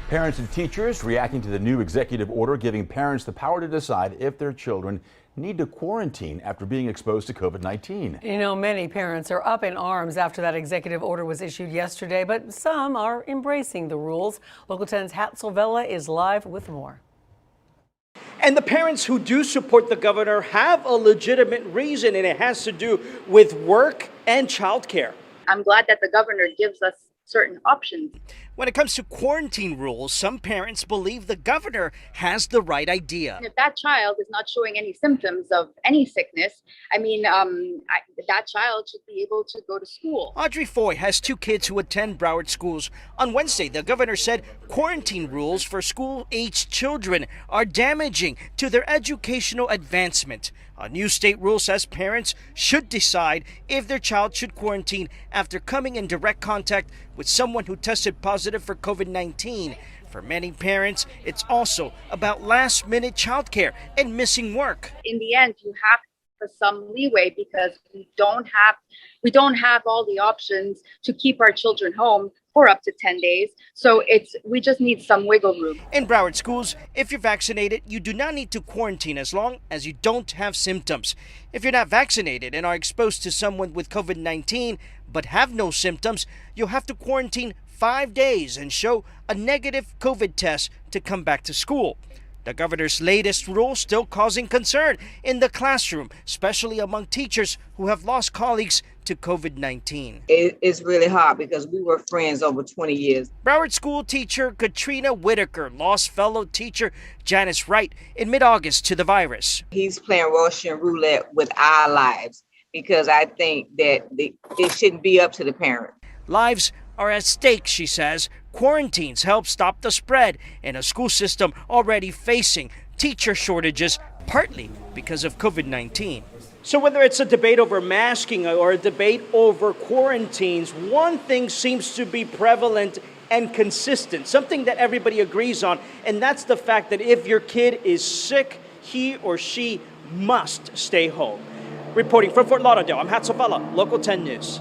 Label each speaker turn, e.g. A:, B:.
A: Parents and teachers reacting to the new executive order giving parents the power to decide if their children need to quarantine after being exposed to COVID-19.
B: You know, many parents are up in arms after that executive order was issued yesterday, but some are embracing the rules. Local 10's Hatzel Vela is live with more.
C: And the parents who do support the governor have a legitimate reason, and it has to do with work and childcare.
D: I'm glad that the governor gives us certain options.
C: When it comes to quarantine rules, some parents believe the governor has the right idea.
D: And if that child is not showing any symptoms of any sickness, that child should be able to go to school.
C: Audrey Foy has two kids who attend Broward schools. On Wednesday, the governor said quarantine rules for school-aged children are damaging to their educational advancement. A new state rule says parents should decide if their child should quarantine after coming in direct contact with someone who tested positive for COVID-19. For many parents, it's also about last-minute childcare and missing work.
D: In the end, you have some leeway because we don't have all the options to keep our children home for up to 10 days. So we just need some wiggle room.
C: In Broward schools, if you're vaccinated, you do not need to quarantine as long as you don't have symptoms. If you're not vaccinated and are exposed to someone with COVID-19 but have no symptoms, you'll have to quarantine 5 days and show a negative COVID test to come back to school. The governor's latest rule still causing concern in the classroom, especially among teachers who have lost colleagues to COVID-19.
E: It's really hard because we were friends over 20 years.
C: Broward school teacher Katrina Whitaker lost fellow teacher Janice Wright in mid-August to the virus.
E: He's playing Russian roulette with our lives because I think that it shouldn't be up to the parent.
C: Lives are at stake, she says. Quarantines help stop the spread in a school system already facing teacher shortages, partly because of COVID-19. So whether it's a debate over masking or a debate over quarantines, one thing seems to be prevalent and consistent, something that everybody agrees on, and that's the fact that if your kid is sick, he or she must stay home. Reporting from Fort Lauderdale, I'm Hatzel Vela, Local 10 News.